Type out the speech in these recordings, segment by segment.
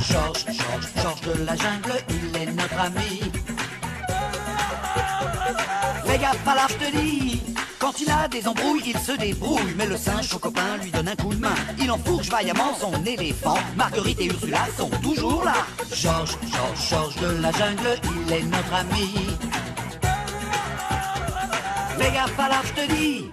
Georges de la jungle, il est notre ami. Fais gaffe à l'arche, je te dis. Quand il a des embrouilles, il se débrouille. Mais le singe, son copain, lui donne un coup de main. Il enfourche vaillamment son éléphant. Marguerite et Ursula sont toujours là. Georges de la jungle, il est notre ami. Fais gaffe à l'arche, je te dis.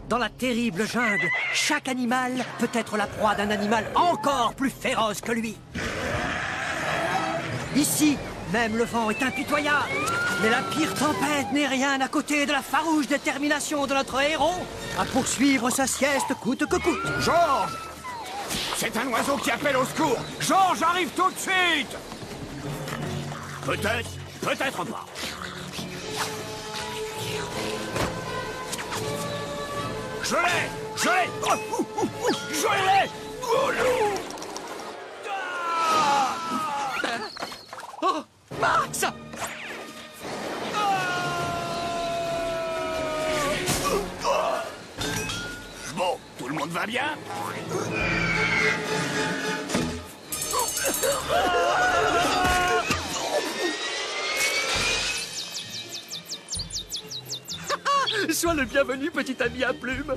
Dans la terrible jungle, chaque animal peut être la proie d'un animal encore plus féroce que lui. Ici, même le vent est impitoyable. Mais la pire tempête n'est rien à côté de la farouche détermination de notre héros à poursuivre sa sieste coûte que coûte. Georges! C'est un oiseau qui appelle au secours. Georges arrive tout de suite. Peut-être, peut-être pas. Je l'ai! Je l'ai! Je l'ai! Oh, Max! Bon, tout le monde va bien? Sois le bienvenu, petit ami à plumes.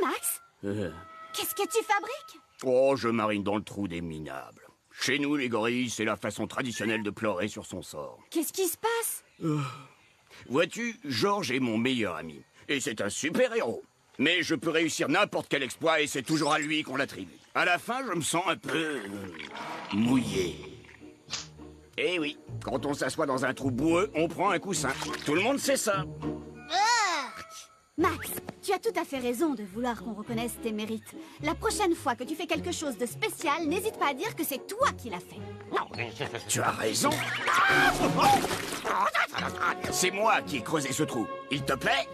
Max, qu'est-ce que tu fabriques? Oh, je marine dans le trou des minables. Chez nous, les gorilles, c'est la façon traditionnelle de pleurer sur son sort. Qu'est-ce qui se passe? Vois-tu, Georges est mon meilleur ami. Et c'est un super-héros. Mais je peux réussir n'importe quel exploit et c'est toujours à lui qu'on l'attribue. À la fin, je me sens un peu... mouillé. Eh oui, quand on s'assoit dans un trou boueux, on prend un coussin. Tout le monde sait ça. Max, tu as tout à fait raison de vouloir qu'on reconnaisse tes mérites. La prochaine fois que tu fais quelque chose de spécial, n'hésite pas à dire que c'est toi qui l'as fait. Tu as raison. C'est moi qui ai creusé ce trou. Il te plaît?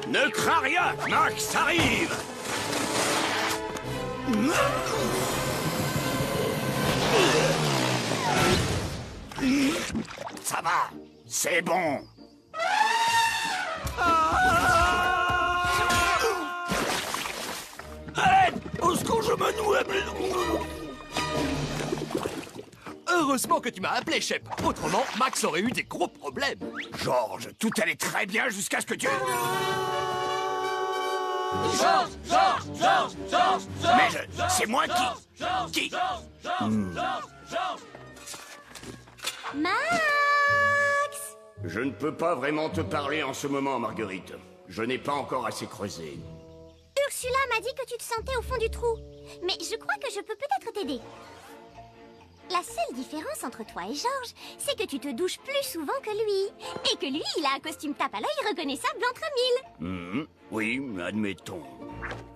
Ne crains rien, Max arrive. Ça va, c'est bon. Aide! Au secours, je me noie. Heureusement que tu m'as appelé, Shep. Autrement, Max aurait eu des gros problèmes. Georges, tout allait très bien jusqu'à ce que tu... Mais c'est moi qui... Max! Je ne peux pas vraiment te parler en ce moment, Marguerite. Je n'ai pas encore assez creusé. Ursula m'a dit que tu te sentais au fond du trou. Mais je crois que je peux peut-être t'aider. La seule différence entre toi et Georges, c'est que tu te douches plus souvent que lui. Et que lui, il a un costume tape à l'œil reconnaissable entre mille. Oui, admettons.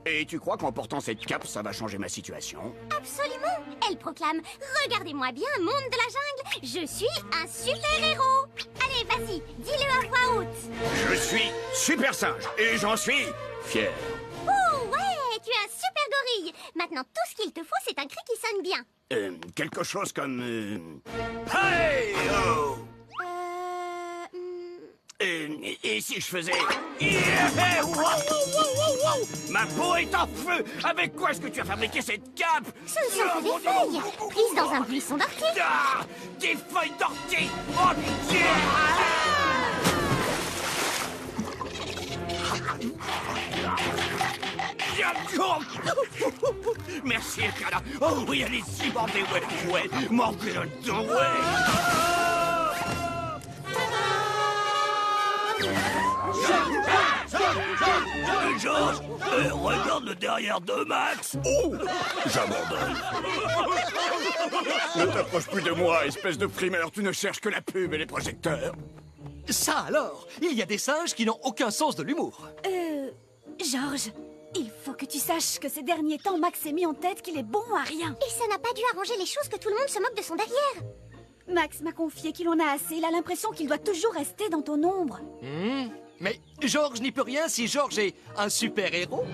Et tu crois qu'en portant cette cape, ça va changer ma situation? Absolument. Elle proclame « Regardez-moi bien, monde de la jungle, je suis un super-héros !» Allez, vas-y, dis-le à voix haute. Je suis super singe et j'en suis fier. Oh ouais, tu es un super gorille. Maintenant, tout ce qu'il te faut, c'est un cri qui sonne bien. Quelque chose comme... Hey oh! Et si je faisais... Yeah! Wow, wow, wow, wow, wow! Ma peau est en feu! Avec quoi est-ce que tu as fabriqué cette cape? Ce ne sont que des feuilles, prises dans un buisson d'ortie. Ah! Des feuilles d'ortie! Oh, merci, Elkana. Oh oui, allez-y, bordez, ouais, mordez le dos, ouais. Georges, regarde le derrière de Max. Oh, j'abandonne. Ne t'approche plus de moi, espèce de frimeur. Tu ne cherches que la pub et les projecteurs. Ça alors, il y a des singes qui n'ont aucun sens de l'humour. Georges, il faut que tu saches que ces derniers temps, Max s'est mis en tête qu'il est bon à rien. Et ça n'a pas dû arranger les choses que tout le monde se moque de son derrière. Max m'a confié qu'il en a assez. Il a l'impression qu'il doit toujours rester dans ton ombre. Mais Georges n'y peut rien si Georges est un super-héros.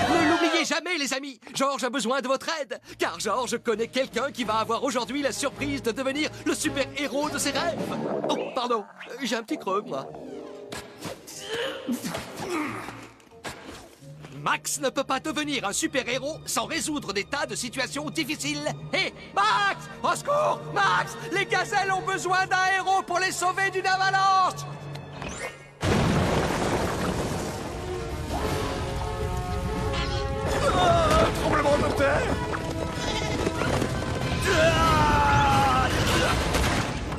Ne l'oubliez jamais, les amis. Georges a besoin de votre aide. Car Georges connaît quelqu'un qui va avoir aujourd'hui la surprise de devenir le super-héros de ses rêves. Oh, pardon. J'ai un petit creux, moi. Max ne peut pas devenir un super-héros sans résoudre des tas de situations difficiles. Hé, Max! Au secours! Max! Les gazelles ont besoin d'un héros pour les sauver d'une avalanche! Tremblement de terre.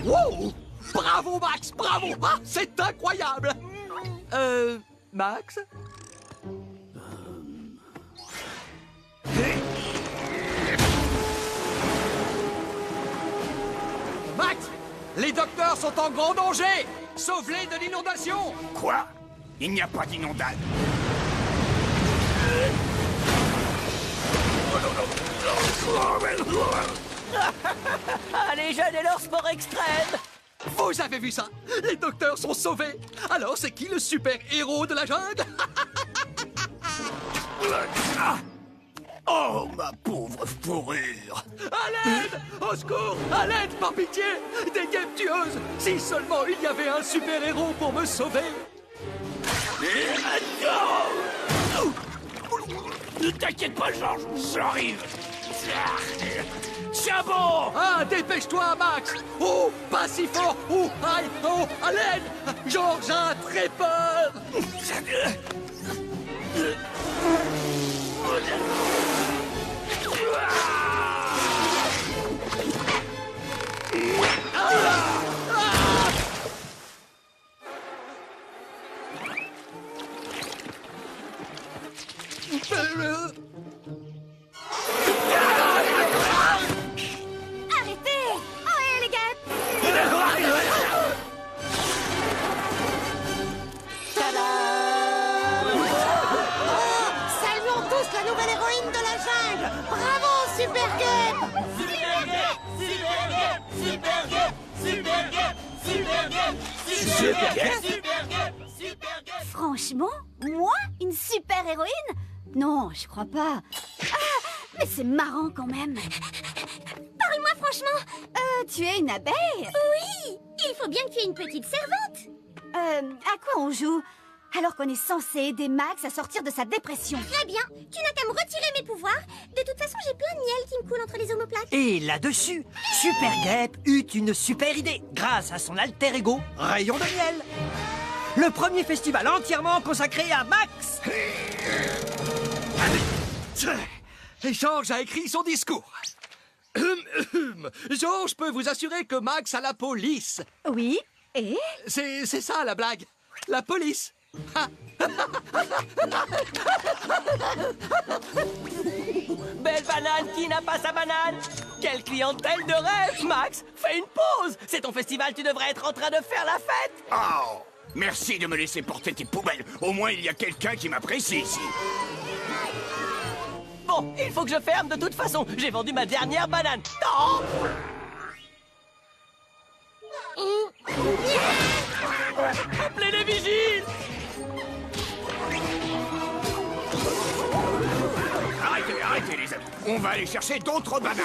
Wow! Bravo, Max! Bravo! Ah, c'est incroyable! Max? Max! Les docteurs sont en grand danger! Sauve-les de l'inondation! Quoi? Il n'y a pas d'inondable. Les jeunes et leur sport extrême. Vous avez vu ça? Les docteurs sont sauvés! Alors c'est qui le super-héros de la jungle? Oh, ma pauvre fourrure. À l'aide! Au secours! À l'aide, par pitié! Des guêpes tueuses! Si seulement il y avait un super-héros pour me sauver! Ne t'inquiète pas, Georges, j'arrive. Chabot! Ah, dépêche-toi, Max! Oh, pas si fort! Oh, aïe! Oh, à l'aide! Georges a très peur! Arrêtez! Ohé, les guêpes! Saluons tous la nouvelle héroïne de la jungle. Bravo, Super Guêpe. Franchement, moi, une super-héroïne? Non, je crois pas. Ah, mais c'est marrant quand même. Parle-moi franchement. Tu es une abeille? Oui, il faut bien que tu aies une petite servante. À quoi on joue? Alors qu'on est censé aider Max à sortir de sa dépression. Très bien, tu n'as qu'à me retirer mes pouvoirs. De toute façon, j'ai plein de miel qui me coule entre les omoplates. Et là-dessus, Super Guêpe eut une super idée, grâce à son alter ego, Rayon de Miel. Le premier festival entièrement consacré à Max. Et Georges a écrit son discours. Georges peut vous assurer que Max a la police. Oui, et? C'est ça la blague. La police. Ha. Belle banane qui n'a pas sa banane. Quelle clientèle de rêve, Max. Fais une pause. C'est ton festival, tu devrais être en train de faire la fête. Oh, merci de me laisser porter tes poubelles. Au moins, il y a quelqu'un qui m'apprécie ici. Bon, il faut que je ferme de toute façon. J'ai vendu ma dernière banane. Non. Appelez les vigiles. Arrêtez, les amis. On va aller chercher d'autres bananes.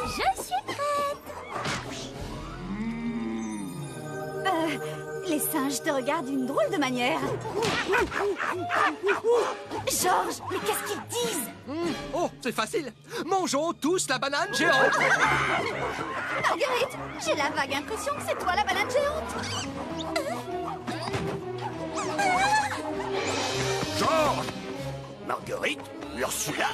Je suis prête. Les singes te regardent d'une drôle de manière. Georges, mais qu'est-ce qu'ils disent? Oh, c'est facile. Mangeons tous la banane géante. Marguerite, j'ai la vague impression que c'est toi la banane géante. Georges, Marguerite, Ursula.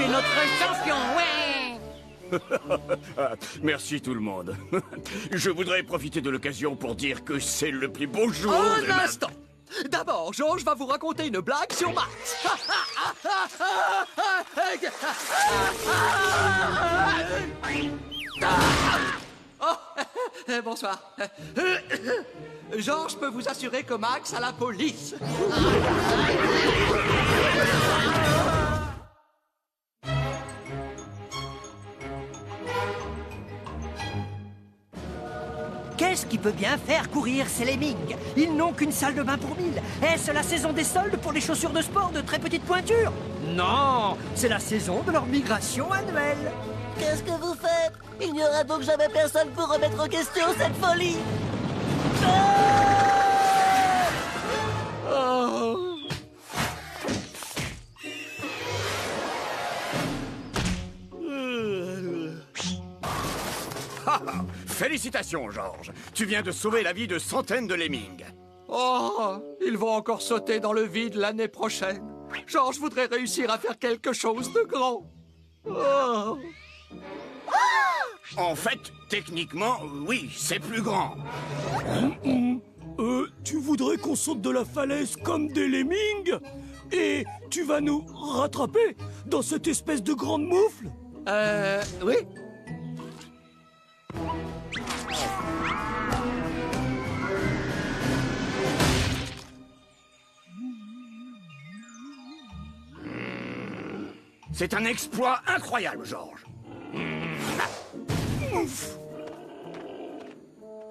est notre champion, ouais. Ah, merci tout le monde. Je voudrais profiter de l'occasion pour dire que c'est le plus beau jour de Un ma... instant. D'abord, Georges va vous raconter une blague sur Max. Oh, bonsoir. Georges peut vous assurer que Max a la police. Qu'est-ce qui peut bien faire courir ces lemmings? Ils n'ont qu'une salle de bain pour 1000. Est-ce la saison des soldes pour les chaussures de sport de très petite pointure? Non, c'est la saison de leur migration annuelle. Qu'est-ce que vous faites? Il n'y aura donc jamais personne pour remettre en question cette folie. Félicitations, Georges. Tu viens de sauver la vie de centaines de lemmings. Oh, ils vont encore sauter dans le vide l'année prochaine. Georges voudrait réussir à faire quelque chose de grand. Oh. En fait, techniquement, oui, c'est plus grand. Tu voudrais qu'on saute de la falaise comme des lemmings? Et tu vas nous rattraper dans cette espèce de grande moufle? Oui. C'est un exploit incroyable, Georges.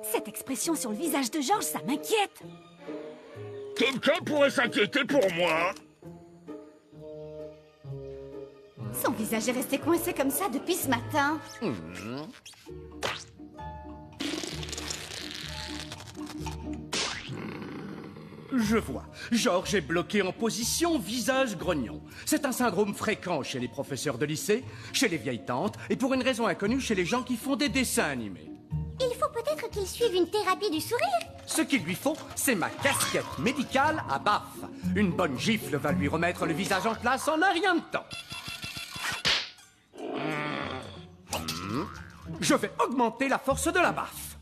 Cette expression sur le visage de Georges, ça m'inquiète. Quelqu'un pourrait s'inquiéter pour moi. Son visage est resté coincé comme ça depuis ce matin. Je vois. Georges est bloqué en position visage grognon. C'est un syndrome fréquent chez les professeurs de lycée, chez les vieilles tantes et pour une raison inconnue chez les gens qui font des dessins animés. Il faut peut-être qu'il suive une thérapie du sourire. Ce qu'il lui faut, c'est ma casquette médicale à baffe. Une bonne gifle va lui remettre le visage en place en un rien de temps. Je vais augmenter la force de la baffe.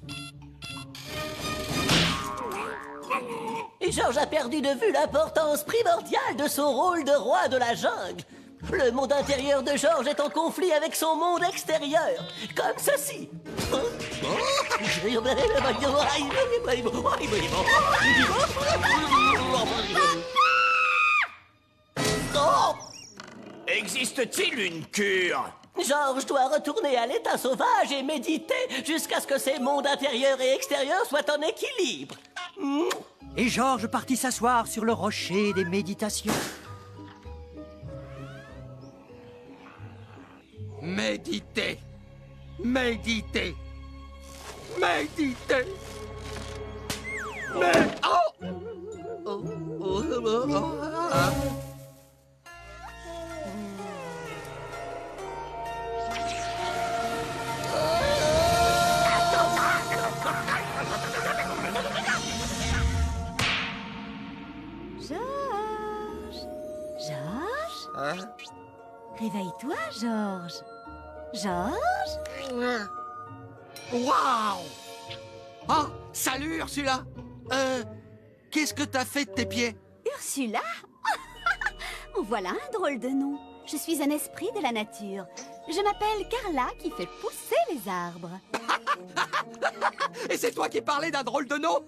Et Georges a perdu de vue l'importance primordiale de son rôle de roi de la jungle. Le monde intérieur de Georges est en conflit avec son monde extérieur, comme ceci. Existe-t-il une cure? Georges doit retourner à l'état sauvage et méditer jusqu'à ce que ses mondes intérieur et extérieur soient en équilibre. Et Georges partit s'asseoir sur le rocher des méditations. Méditer. Méditer. Méditer. Mais... Oh! Georges? Réveille-toi, Georges. Georges? Waouh! Oh, salut Ursula! Qu'est-ce que t'as fait de tes pieds? Ursula? Voilà un drôle de nom. Je suis un esprit de la nature. Je m'appelle Carla qui fait pousser les arbres. Et c'est toi qui parlais d'un drôle de nom?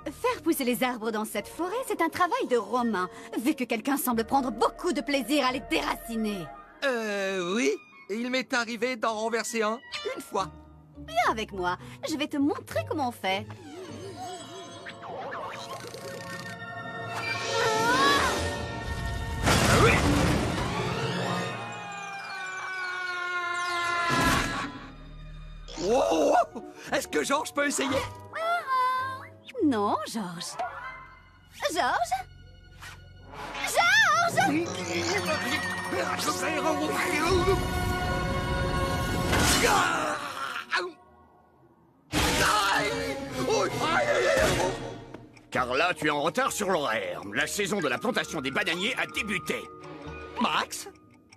Faire pousser les arbres dans cette forêt, c'est un travail de romain, vu que quelqu'un semble prendre beaucoup de plaisir à les déraciner. Oui. Il m'est arrivé d'en renverser un, une fois. Viens avec moi, je vais te montrer comment on fait. Oh! Est-ce que Georges peut essayer? Non, Georges. Georges? Georges! Carla, tu es en retard sur l'horaire. La saison de la plantation des bananiers a débuté. Max,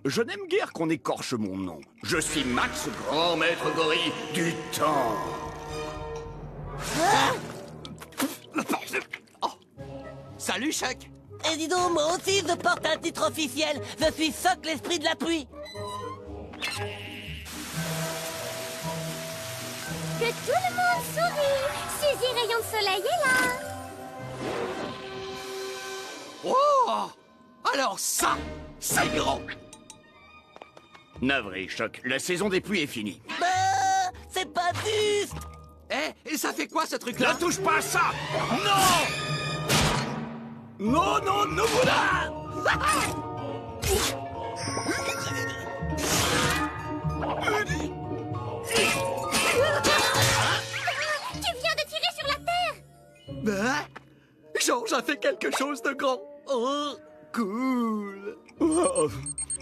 Je n'aime guère qu'on écorche mon nom. Je suis Max, grand maître gorille du temps. Salut, Chuck. Et dis donc, moi aussi, je porte un titre officiel. Je suis Sock, l'esprit de la pluie. Que tout le monde sourit. Suzy Rayon de Soleil est là. Oh! Alors ça, c'est grand. Navré, Choc, la saison des pluies est finie. Bah, c'est pas juste. Et ça fait quoi, ce truc-là? Ne touche pas à ça! Non! Non, non, non, voilà! Tu viens de tirer sur la terre. Ben, George a fait quelque chose de grand. Oh, cool. Oh,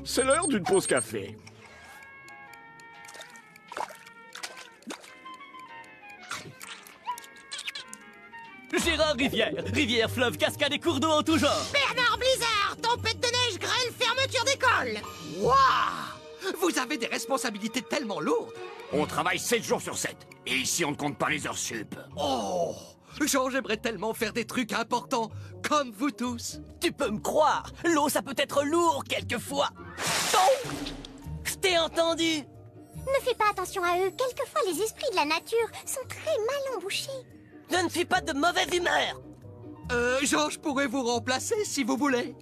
c'est l'heure d'une pause café. Gérard Rivière, rivière, fleuve, cascade et cours d'eau en tout genre. Bernard Blizzard, tempête de neige, grêle, fermeture d'école. Waouh! Vous avez des responsabilités tellement lourdes. On travaille 7 jours sur 7. Et ici, on ne compte pas les heures sup. Oh! George aimerait tellement faire des trucs importants, comme vous tous. Tu peux me croire, l'eau ça peut être lourd quelquefois. Oh! Je t'ai entendu. Ne fais pas attention à eux. Quelquefois, les esprits de la nature sont très mal embouchés. Je ne suis pas de mauvaise humeur. George pourrait vous remplacer si vous voulez.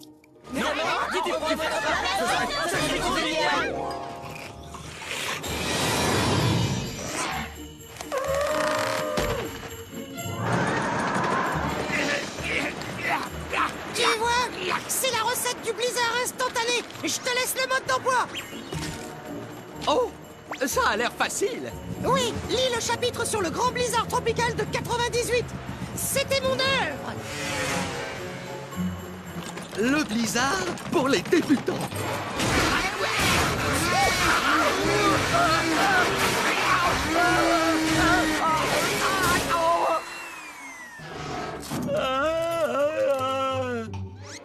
Tu vois, c'est la recette du blizzard instantané. Je te laisse le mode d'emploi. Oh! Ça a l'air facile. Oui, lis le chapitre sur le grand blizzard tropical de 98. C'était mon œuvre. Le blizzard pour les débutants.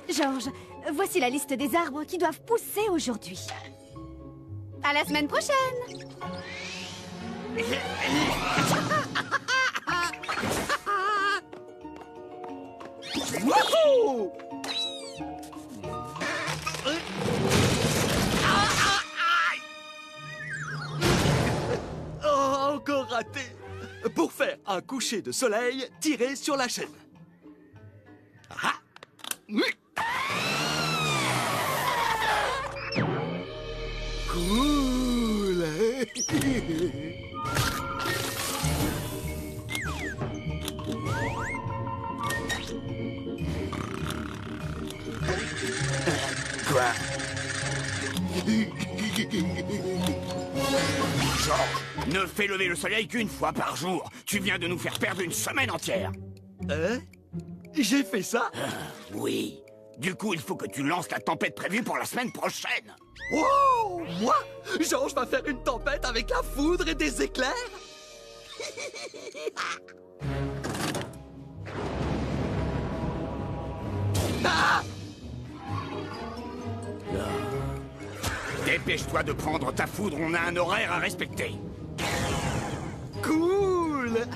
George, voici la liste des arbres qui doivent pousser aujourd'hui. À la semaine prochaine! Wouhou! Oh, encore raté. Pour faire un coucher de soleil, tirez sur la chaîne. Ah. Oui. Cool. Quoi? George, ne fais lever le soleil qu'une fois par jour. Tu viens de nous faire perdre une semaine entière. J'ai fait ça? Oui. Du coup, il faut que tu lances la tempête prévue pour la semaine prochaine. Wow! Moi? George va faire une tempête avec la foudre et des éclairs? Ah! Dépêche-toi de prendre ta foudre, on a un horaire à respecter. Cool!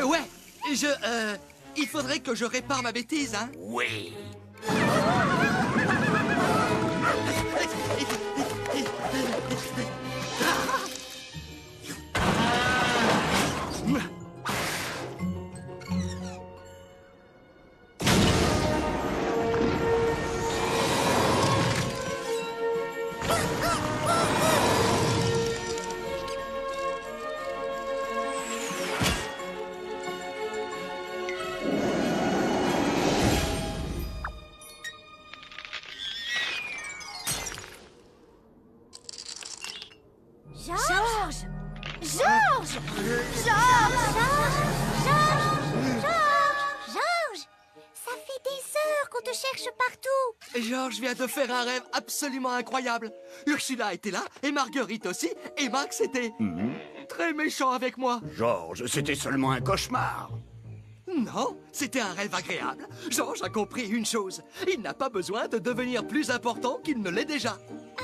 Ouais, il faudrait que je répare ma bêtise, hein? Oui. Georges vient de faire un rêve absolument incroyable. Ursula était là, et Marguerite aussi, et Max était très méchant avec moi. Georges, c'était seulement un cauchemar. Non, c'était un rêve agréable. Georges a compris une chose. Il n'a pas besoin de devenir plus important qu'il ne l'est déjà.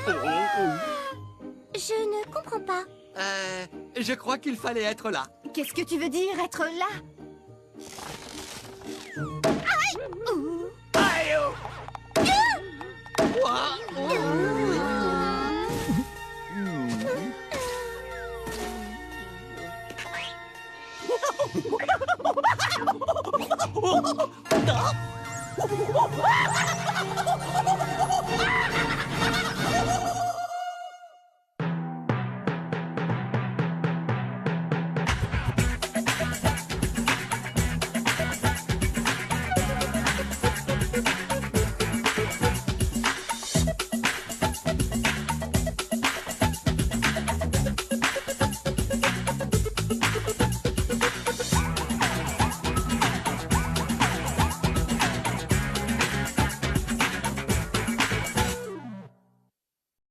Je ne comprends pas. Je crois qu'il fallait être là. Qu'est-ce que tu veux dire, être là?